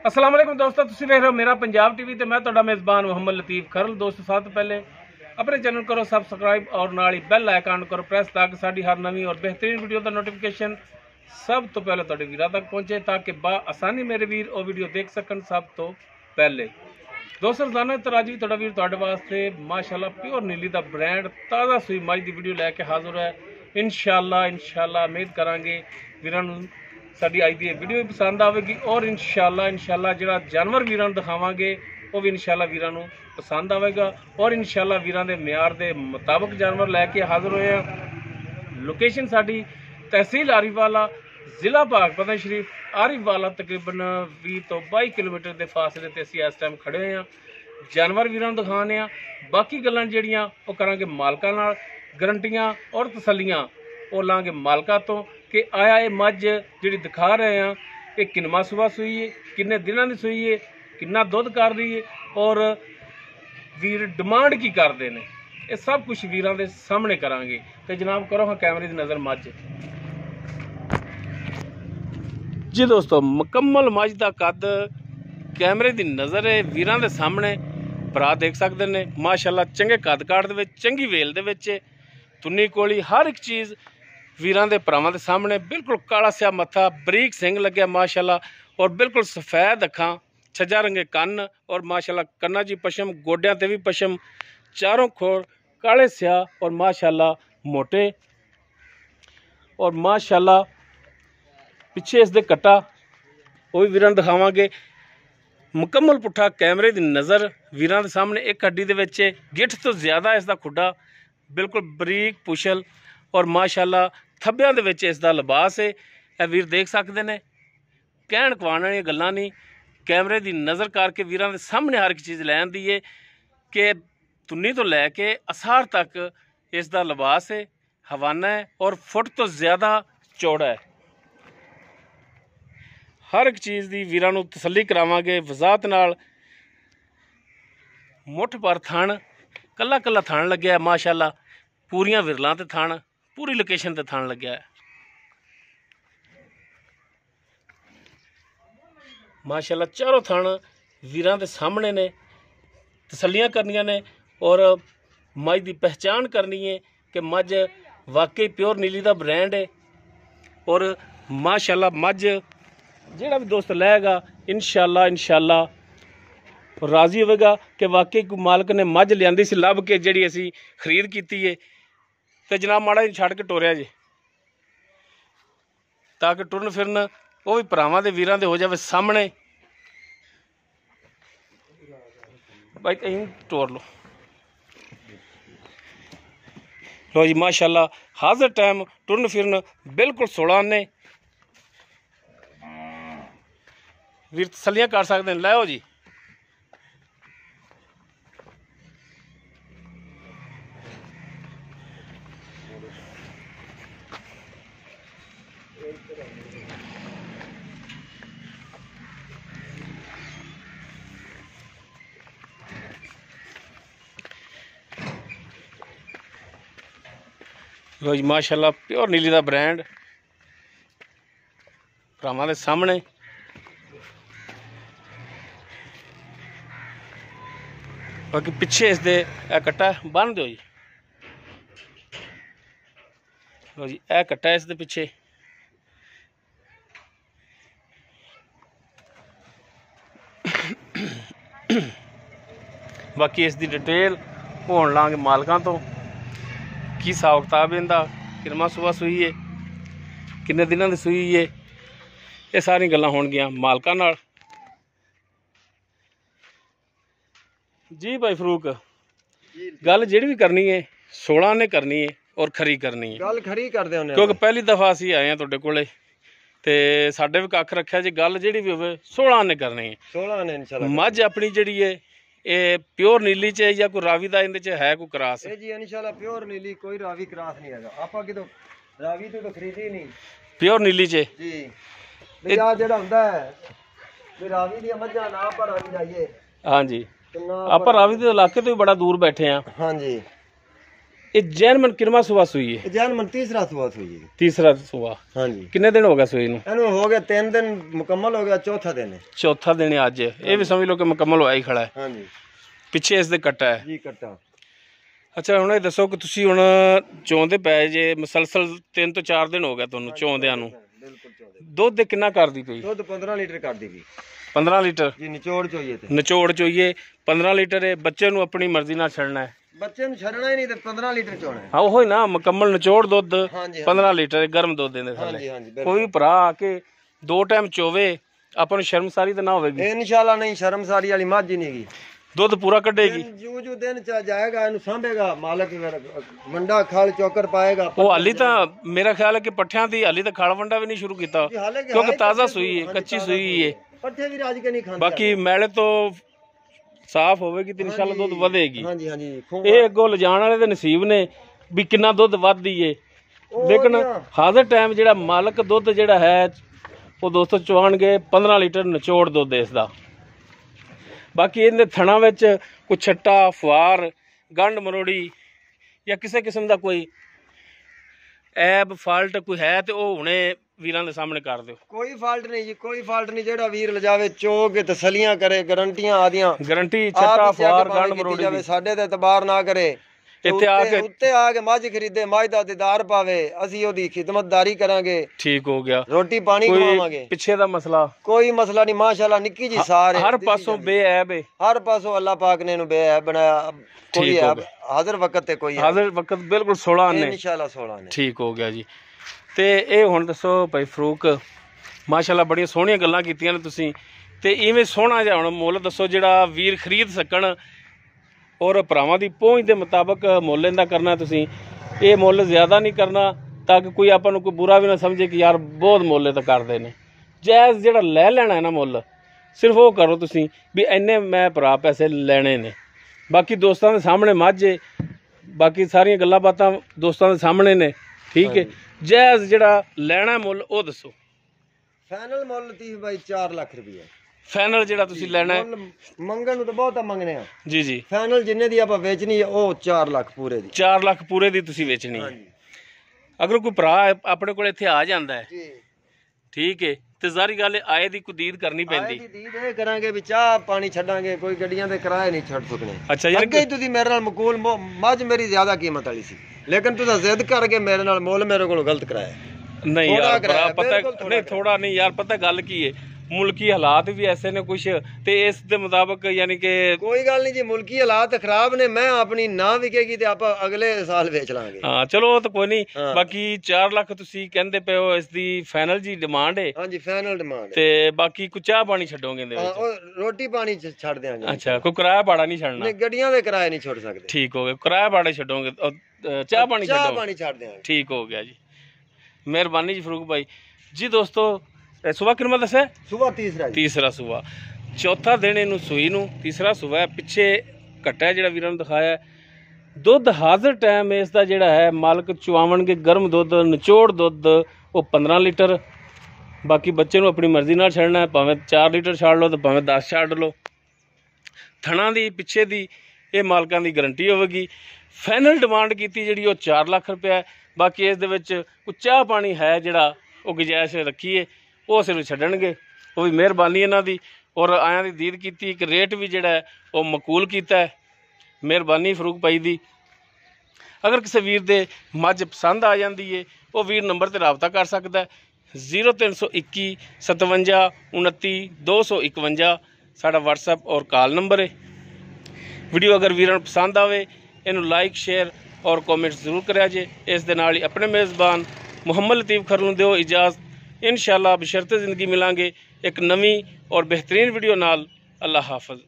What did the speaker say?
अस्सलाम वालेकुम दोस्तों, तुसीं देख रहे हो मेरा पंजाब टीवी ते मैं तुहाडा मेज़बान मोहम्मद लतीफ़ खरल। दोस्तों सब तो पहले अपने चैनल करो सबसक्राइब और नाल ही बैल आइकन करो प्रेस ताकि साडी हर नवी और बेहतरीन वीडियो का नोटिफिकेशन सब तो पहले तुहाडे वीरां तक पहुंचे, ताकि बा आसानी मेरे वीर वो वीडियो देख सकन सब तो पहले। दोस्तों रोजाना तराज भी तुहाडा वीर तुहाडे वास्ते माशाअल्लाह प्योर नीली दा ब्रांड ताज़ा सूई मझ दी वीडियो लैके हाजिर है। इंशाअल्लाह उम्मीद करांगे वीरां नूं साडी अज दी वीडियो भी पसंद आएगी और इंशाअल्लाह जिहड़ा जानवर वीरां नूं दिखावांगे वो भी इंशाअल्लाह वीरां नूं पसंद आएगा और इंशाअल्लाह वीरां दे म्यार दे मुताबिक जानवर लैके हाजिर होए हैं। लोकेशन साडी तहसील आरीवाला, जिला भागपत शरीफ आरीवाला, तकरीबन 20 तो 22 किलोमीटर के फासले ते असीं इस टाइम खड़े होए हैं। जानवर वीरां नूं दिखाने आ, बाकी गल्लां जिहड़ियां वो करांगे मालकां नाल, गारंटियां और तसल्लियां वो लांगे मालकां तो कि आया ये मझ जिहड़ी दिखा रहे हैं ये किन्नवा सुबह सूई है, किन्ने दिनां दी सूई है, किन्ना दुध कर रही है और वीर डिमांड की करते हैं, ये सब कुछ वीरां दे सामने करांगे। तो जनाब करो हाँ कैमरे की नज़र मझ जी। दोस्तों मुकम्मल मझ का कद कैमरे की नज़र है वीरां दे सामने भरा देख सकते हैं। माशाअल्लाह चंगे कद काठ दे विच, चंगी वेल दे विच, तुन्नी कोली हर एक चीज़ वीरां दे भरावां दे सामने। बिल्कुल काला स्या मत्था, बरीक सिंग लग्या माशाअल्लाह और बिल्कुल सफ़ेद अखां, छजा रंगे कन्न और माशाअल्लाह कन्ना जी पशम, गोड्यां ते भी पशम, चारों खोर काले स्या और माशाअल्लाह मोटे और माशाअल्लाह पिछे इसदे कट्टा वो भी वीरां दिखावांगे। मुकम्मल पुट्ठा कैमरे की नज़र वीरां दे सामने। एक हड्डी दे विच गिठ तो ज़्यादा इसदा खुड्डा, बिल्कुल बरीक पुछल और माशाअल्लाह थब्बियां दे विच इसदा लिबास है। यह वीर देख सकते हैं। कहण कवाण वाली गल्लां नहीं, कैमरे की नज़र करके वीरां दे सामने हर एक चीज़ लै आंदी है कि तुन्नी तो लैके असार तक इसदा लिबास है, हवाना है और फुट तो ज़्यादा चौड़ा है। हर एक चीज़ की वीरां नूं तसल्ली करावांगे वजाहत नाल। मुठ पर थण कला कला थण लग्या माशाअल्लाह, पूरियां विरलां ते थण, पूरी लोकेशन ते थण लग्या है माशाअल्लाह। चारों थण वीरां दे सामने ने, तसल्लियां करनियां ने और मझ की पहचान करनी है कि मझ वाकई प्योर नीली का ब्रांड है। और माशाअल्लाह मझ जिहड़ा भी दोस्त लैगा इंशाअल्लाह राजी होगा कि वाकई कोई मालक ने मझ लियांदी सी लभ के जिहड़ी असीं खरीद कीती है। तो जनाब माड़ा जी छड़ के टोरिया जी, ताकि टुरन फिरन वो भी भरावां दे वीरां दे हो जावे सामने। भाई कहीं टोर लो जी माशाअल्लाह हाजिर टाइम टुरन फिरन बिल्कुल 16 आने वीर तसल्लियां कर सकते हैं। लै जी लो जी माशाअल्लाह प्योर नीली का ब्रांड भरावां दे सामने। बाकी पिछे इसदे कट्टा बन दो जी। लो जी ए कट्टा इसदे पिछे बाकी इसकी डिटेल होण लांगे मालकां तो की हिसाब किताब इनका, किन्नवा सुबह सूई है, किन्ने दिनों की सूई है, ये सारी गल्लां होणगियां मालकां नाल। जी भाई फरूक गल जिहड़ी भी करनी है 16 ने करनी है और खरी करनी है। गल खरी करदे हुंदे क्योंकि पहली दफा असीं आए हैं तुहाडे कोले ते साडे भी कक्ख रखिया जी, गल जिहड़ी भी होवे 16 ने करनी है। 16 ने इंशाअल्लाह। मझ अपनी जिहड़ी है ये प्योर नीली च या कोई रावी दा इहदे च है कोई क्रास? जी इंशाअल्लाह प्योर नीली, कोई रावी क्रास नहीं है। आपा कितों रावी तो खरीदी नहीं, प्योर नीली च जी। भी आ जेड़ा हुंदा है भी रावी दी मझां ना पर आ जाइए। हाँ जी, आप रावी के इलाके तो भी बड़ा दूर बैठे हैं। हाँ जी, ये जैनमन किरमा सुबह सुई है? जैनमन तीसरा सुबह सुई है। तीसरा सुबह। हाँ जी। कितने दिन हो गए सुई नूं? इन्हू हो गया 3 दिन मुकम्मल हो गया, चौथा दिन है। चौथा दिन है अज। ये भी समझ लो कि मुकम्मल होया ही खड़ा है। हाँ जी। पिछे इसदे कट्टा है जी, कट्टा। अच्छा हुण ये दसो कि तुसीं हुण चोंदे पए जे मुसलसल 3 ਤੋਂ 4 दिन हो गए तुहानूं चोंदिਆਂ ਨੂੰ। बिल्कुल चौदह। ਦੁੱਧ ਕਿੰਨਾ ਕਰਦੀ ਪਈ? दूध 15 लीटर कर दी भी। 15 ਲੀਟਰ जी, निचोड़ चाहिए थे। ਨਿਚੋੜ ਚੋਈਏ 15 ਲੀਟਰ ਹੈ। ਬੱਚੇ ਨੂੰ ਆਪਣੀ ਮਰਜ਼ੀ ਨਾਲ ਛੱਡਣਾ ਹੈ। बच्चे ਨੂੰ ਛੱਡਣਾ ਹੀ ਨਹੀਂ ਤੇ 15 ਲੀਟਰ ਚੋਣਾ ਹੈ। ਹਾਂ ਉਹ ਹੀ ਨਾ ਮੁਕੰਮਲ ਨਿਚੋੜ ਦੁੱਧ ਹਾਂਜੀ, 15 ਲੀਟਰ ਹੈ, ਗਰਮ ਦੁੱਧ ਦਿੰਦੇ ਹਾਂਜੀ ਥੱਲੇ। ਹਾਂਜੀ ਬਿਲकुल। ਕੋਈ ਭਰਾ ਆ ਕੇ 2 ਟਾਈਮ ਚੋਵੇ ਆਪਾਂ ਨੂੰ ਸ਼ਰਮਸਾਰੀ ਤਾਂ ਨਾ ਹੋਵੇਗੀ। ਇਨਸ਼ਾਅੱਲਾ ਨਹੀਂ, ਸ਼ਰਮਸਾਰੀ ਵਾਲੀ ਮੱਝ ਹੀ ਨਹੀਂਗੀ। ਦੁੱਧ ਪੂਰਾ ਕੱਢੇਗੀ। ਜੂ ਦਿਨ ਚ ਜਾਏਗਾ, ਇਹਨੂੰ ਸਾਂਭੇਗਾ ਮਾਲਕ, ਮੰਡਾ ਖਾਲ ਚੋਕਰ ਪਾਏਗਾ। ਉਹ ਹਾਲੀ ਤਾਂ ਮੇਰਾ ਖਿਆਲ ਹੈ ਕਿ ਪੱਠਿਆਂ ਦੀ ਹਾਲੀ ਤਾਂ ਖਾਲ ਵੰਡਾ ਵੀ ਨਹੀਂ ਸ਼ੁਰੂ ਕੀਤਾ, ਕਿਉਂਕਿ ਤਾਜ਼ਾ ਸੂਈ ਹੈ, ਕੱਚੀ ਸੂਈ ਹੈ। ਪੱਠੇ ਵੀ ਰਾਜ ਕੇ ਨਹੀਂ ਖਾਂਦੇ। ਬਾਕੀ ਮੈਲੇ ਤੋਂ ਸਾਫ਼ ਹੋਵੇਗੀ ਤੇ ਇਨਸ਼ਾਅੱਲਾ ਦੁੱਧ ਵਧੇਗੀ। ਹਾਂਜੀ ਹਾਂਜੀ। ਇਹ ਅੱਗੋਂ ਲਿਜਾਣ ਵਾਲੇ ਦੇ ਨਸੀਬ ਨੇ ਵੀ ਕਿੰਨਾ ਦੁੱਧ ਵੱਧਦੀ ਏ। ਲੇਕਿਨ ਹਾਜ਼ਰ ਟਾਈਮ ਜਿਹੜਾ ਮਾਲਕ ਦੁੱਧ ਜਿਹੜਾ ਹੈ ਉਹ ਦੋਸਤੋ ਚਵਾਣਗੇ 15 ਲੀਟਰ ਨਿਚੋੜ ਦੁੱਧ ਇਸ ਦਾ। ਬਾਕੀ ਇਹਦੇ ਥਣਾ ਵਿੱਚ ਕੋਈ ਛੱਟਾ, ਫੁਆਰ, ਗੰਢ ਮਰੋੜੀ ਜਾਂ ਕਿਸੇ ਕਿਸਮ ਦਾ ਕੋਈ ਐਬ ਫਾਲਟ ਕੋਈ ਹੈ ਤੇ ਉਹ ਹੁਣੇ ਵੀਰਾਂ ਦੇ ਸਾਹਮਣੇ ਕਰ ਦਿਓ। ਕੋਈ ਫਾਲਟ ਨਹੀਂ ਜੀ, ਕੋਈ ਫਾਲਟ ਨਹੀਂ। ਜਿਹੜਾ ਵੀਰ ਲਜਾਵੇ ਚੋ ਕੇ ਤਸਲੀਆਂ ਕਰੇ, ਗਰੰਟੀਆਂ ਆਦੀਆਂ, ਗਰੰਟੀ ਛੱਟਾ, ਫੁਆਰ, ਗੰਢ ਮਰੋੜੀ ਜਾਵੇ, ਸਾਡੇ ਤੇ ਇਤਬਾਰ ਨਾ ਕਰੇ। ਇੱਥੇ ਆ ਕੇ ਉੱਤੇ ਆ ਕੇ ਮੱਝ ਖਰੀਦੇ, ਮੱਝ ਦਾ ਦੀਦਾਰ ਪਾਵੇ, ਅਸੀਂ ਉਹਦੀ ਖਿਦਮਤਦਾਰੀ ਕਰਾਂਗੇ। ਠੀਕ ਹੋ ਗਿਆ। ਰੋਟੀ ਪਾਣੀ ਖਵਾਵਾਂਗੇ। ਪਿੱਛੇ ਦਾ ਮਸਲਾ ਕੋਈ ਮਸਲਾ ਨਹੀਂ, ਮਾਸ਼ਾਅੱਲਾ ਨਿੱਕੀ ਜੀ ਸਾਰੇ ਹਰ ਪਾਸੋਂ ਬੇਐਬ ਹੈ। ਹਰ ਪਾਸੋਂ ਅੱਲਾਹ ਪਾਕ ਨੇ ਇਹਨੂੰ ਬੇਐਬ ਬਣਾਇਆ। ਕੋਈ ਐਬ ਹਾਜ਼ਰ ਵਕਤ ਤੇ ਕੋਈ ਹਾਜ਼ਰ ਵਕਤ ਬਿਲਕੁਲ 16 ਨੇ ਇਨਸ਼ਾਅੱਲਾ 16 ਨੇ। ਠੀਕ ਹੋ ਗਿਆ ਜੀ। ਤੇ ਇਹ ਹੁਣ ਦੱਸੋ ਭਾਈ ਫਰੂਕ, ਮਾਸ਼ਾਅੱਲਾ ਬੜੀਆਂ ਸੋਹਣੀਆਂ ਗੱਲਾਂ ਕੀਤੀਆਂ ਨੇ ਤੁਸੀਂ, ਤੇ ਇਵੇਂ ਸੋਹਣਾ ਜਿਹਾ ਹੁਣ ਮੁੱਲ ਦੱਸੋ ਜਿਹੜਾ ਵੀਰ ਖਰੀਦ ਸਕਣ ਔਰ ਭਰਾਵਾਂ ਦੀ ਪਹੁੰਚ ਦੇ ਮੁਤਾਬਕ ਮੁੱਲ ਇਹਦਾ ਕਰਨਾ। ਤੁਸੀਂ ਇਹ ਮੁੱਲ ਜ਼ਿਆਦਾ ਨਹੀਂ ਕਰਨਾ ਤਾਂ ਕਿ ਕੋਈ ਆਪਾਂ ਨੂੰ ਕੋਈ ਬੁਰਾ ਵੀ ਨਾ ਸਮਝੇ ਕਿ ਯਾਰ ਬਹੁਤ ਮੁੱਲ ਤਾਂ ਕਰਦੇ ਨੇ। ਜਾਇਜ਼ ਜਿਹੜਾ ਲੈ ਲੈਣਾ ਹੈ ਨਾ ਮੁੱਲ, ਸਿਰਫ ਉਹ ਕਰੋ ਤੁਸੀਂ ਵੀ ਇੰਨੇ ਮੈਂ ਭਰਾ ਪੈਸੇ ਲੈਣੇ ਨੇ। ਬਾਕੀ ਦੋਸਤਾਂ ਦੇ ਸਾਹਮਣੇ ਮਾਝੇ, ਬਾਕੀ ਸਾਰੀਆਂ ਗੱਲਾਂ ਬਾਤਾਂ ਦੋਸਤਾਂ ਦੇ ਸਾਹਮਣੇ ਨੇ। ਠੀਕ ਹੈ, ਜਾਇਜ਼ ਜਿਹੜਾ ਲੈਣਾ ਮੁੱਲ ਉਹ ਦੱਸੋ। ਫਾਈਨਲ ਮੁੱਲ ਲਤੀਫ ਭਾਈ 4 ਲੱਖ ਰੁਪਏ। ਫਾਈਨਲ ਜਿਹੜਾ ਤੁਸੀਂ ਲੈਣਾ ਹੈ, ਮੰਗਣ ਨੂੰ ਤਾਂ ਬਹੁਤਾ ਮੰਗਨੇ ਆ ਜੀ ਜੀ, ਫਾਈਨਲ ਜਿੰਨੇ ਦੀ ਆਪਾਂ ਵੇਚਣੀ ਹੈ ਉਹ 4 ਲੱਖ ਪੂਰੇ ਦੀ। 4 ਲੱਖ ਪੂਰੇ ਦੀ ਤੁਸੀਂ ਵੇਚਣੀ ਹੈ। ਅਗਰ ਕੋਈ ਭਰਾ ਆਪਣੇ ਕੋਲ ਇੱਥੇ ਆ ਜਾਂਦਾ ਹੈ ਜੀ, ਠੀਕ ਹੈ, ਤੇ ਜ਼ਾਰੀ ਗੱਲ ਆਏ ਦੀ ਕੋਈ ਦੀਦ ਕਰਨੀ ਪੈਂਦੀ। ਦੀਦ ਇਹ ਕਰਾਂਗੇ ਵੀ ਚਾਹ ਪਾਣੀ ਛੱਡਾਂਗੇ, ਕੋਈ ਗੱਡੀਆਂ ਦੇ ਕਿਰਾਏ ਨਹੀਂ ਛੱਡ ਸਕਣੇ। ਅੱਛਾ ਯਾਰ, ਅੱਗੇ ਹੀ ਤੁਸੀਂ ਮੇਰੇ ਨਾਲ ਮਕੂਲ ਮੱਝ ਮੇਰੀ ਜ਼ਿਆਦਾ ਕੀਮਤ ਵਾਲੀ ਸੀ, ਲੇਕਿਨ ਤੁਸੀਂ ਜ਼ਿੱਦ ਕਰਕੇ ਮੇਰੇ ਨਾਲ ਮੁੱਲ ਮੇਰੇ ਕੋਲੋਂ ਗਲਤ ਕਰਾਇਆ। ਨਹੀਂ ਯਾਰ ਭਰਾ, ਪਤਾ ਨਹੀਂ ਥੋੜਾ ਨਹੀਂ ਯਾਰ, ਪਤਾ ਗੱਲ ਕੀ ਹੈ, ਮੁਲਕੀ ਹਾਲਾਤ ਵੀ ਐਸੇ ਨੇ ਕੁਛ, ਤੇ ਇਸ ਦੇ ਮੁਤਾਬਕ ਯਾਨੀ ਕਿ ਕੋਈ ਗੱਲ ਨਹੀਂ ਜੀ, ਮੁਲਕੀ ਹਾਲਾਤ ਖਰਾਬ ਨੇ। ਮੈਂ ਆਪਣੀ ਨਾ ਵਿਕੇਗੀ ਤੇ ਆਪਾਂ ਅਗਲੇ ਸਾਲ ਵੇਚ ਲਾਂਗੇ। ਹਾਂ ਚਲੋ ਉਹ ਤਾਂ ਕੋਈ ਨਹੀਂ। ਬਾਕੀ 4 ਲੱਖ ਤੁਸੀਂ ਕਹਿੰਦੇ ਪਏ ਹੋ, ਇਸ ਦੀ ਫਾਈਨਲ ਜੀ ਡਿਮਾਂਡ ਹੈ? ਹਾਂਜੀ ਫਾਈਨਲ ਡਿਮਾਂਡ। ਤੇ ਬਾਕੀ ਕੋਈ ਚਾਹ ਪਾਣੀ ਛੱਡੋਗੇ ਇਹਦੇ ਵਿੱਚ? ਉਹ ਰੋਟੀ ਪਾਣੀ ਛੱਡ ਦਿਆਂਗੇ। ਅੱਛਾ, ਕੋਈ ਕਿਰਾਇਆ ਭਾੜਾ ਨਹੀਂ ਛੱਡਣਾ? ਨਹੀਂ, ਗੱਡੀਆਂ ਦੇ ਕਿਰਾਏ ਨਹੀਂ ਛੱਡ ਸਕਦੇ। ਠੀਕ ਹੋ ਗਿਆ, ਕਿਰਾਇਆ ਭਾੜਾ ਛੱਡੋਗੇ, ਚਾਹ ਪਾਣੀ ਛੱਡੋਗੇ? ਚਾਹ ਪਾਣੀ ਛੱਡ ਦਿਆਂਗੇ। ਠੀਕ ਹੋ ਗਿਆ ਜੀ, ਮਿਹਰਬਾਨੀ ਜੀ ਫਰੂਕ ਭਾਈ ਜੀ। ਦੋਸਤੋ ਸੁਬਹ ਕਿੰਨਾ ਦੱਸਿਆ? ਸੁਬਹ ਤੀਸਰਾ ਸੁਬਹ, ਚੌਥਾ ਦਿਨ ਇਹਨੂੰ ਸੂਈ ਨੂੰ, ਤੀਸਰਾ ਸੁਬਹ ਹੈ। ਪਿੱਛੇ ਘਟਾ ਜਿਹੜਾ ਵੀਰਾਂ ਨੂੰ ਦਿਖਾਇਆ, ਦੁੱਧ ਹਾਜ਼ਰ ਟਾਈਮ ਇਸ ਦਾ ਜਿਹੜਾ ਹੈ ਮਾਲਕ ਚੁਆਵਣਗੇ ਗਰਮ ਦੁੱਧ, ਨਿਚੋੜ ਦੁੱਧ ਉਹ 15 ਲੀਟਰ। ਬਾਕੀ ਬੱਚੇ ਨੂੰ ਆਪਣੀ ਮਰਜ਼ੀ ਨਾਲ ਛੱਡਣਾ ਹੈ, ਭਾਵੇਂ 4 ਲੀਟਰ ਛੱਡ ਲਓ ਤੇ ਭਾਵੇਂ 10 ਛੱਡ ਲਓ। ਥਣਾ ਦੀ ਪਿੱਛੇ ਦੀ ਇਹ ਮਾਲਕਾਂ ਦੀ ਗਰੰਟੀ ਹੋਵੇਗੀ। ਫਾਈਨਲ ਡਿਮਾਂਡ ਕੀਤੀ ਜਿਹੜੀ ਉਹ 4 ਲੱਖ ਰੁਪਇਆ। ਬਾਕੀ ਇਸ ਦੇ ਵਿੱਚ ਕੋਈ ਚਾਹ ਪਾਣੀ ਹੈ ਜਿਹੜਾ ਉਹ ਗੁੰਜਾਇਸ਼ ਰੱਖੀਏ, ਉਹ ਸਿਰਫ ਛੱਡਣਗੇ, ਉਹ ਵੀ ਮਿਹਰਬਾਨੀ ਇਹਨਾਂ ਦੀ। ਔਰ ਆਇਆਂ ਦੀ ਦੀਦ ਕੀਤੀ, ਇੱਕ ਰੇਟ ਵੀ ਜਿਹੜਾ ਉਹ ਮਕੂਲ ਕੀਤਾ ਹੈ, ਮਿਹਰਬਾਨੀ ਫਰੂਕ ਭਾਈ ਦੀ। ਅਗਰ ਕਿਸੇ ਵੀਰ ਦੇ ਮੱਝ ਪਸੰਦ ਆ ਜਾਂਦੀ ਹੈ, ਉਹ ਵੀਰ ਨੰਬਰ 'ਤੇ ਰਾਬਤਾ ਕਰ ਸਕਦਾ। 0321 57 29 251 ਸਾਡਾ WhatsApp ਔਰ ਕਾਲ ਨੰਬਰ ਹੈ। ਵੀਡੀਓ ਅਗਰ ਵੀਰਾਂ ਨੂੰ ਪਸੰਦ ਆਵੇ, ਇਹਨੂੰ ਲਾਈਕ, ਸ਼ੇਅਰ ਔਰ ਕਮੈਂਟ ਜ਼ਰੂਰ ਕਰਿਆ ਜੇ। ਇਸ ਦੇ ਨਾਲ ਹੀ ਆਪਣੇ ਮੇਜ਼ਬਾਨ ਮੁਹੰਮਦ ਲਤੀਫ ਖਰਲ ਨੂੰ ਦਿਓ ਇਜਾਜ਼ਤ। इंशाअल्लाह बशर्ते ज़िंदगी मिलांगे एक नवी और बेहतरीन वीडियो नाल। अल्लाह हाफ़िज़।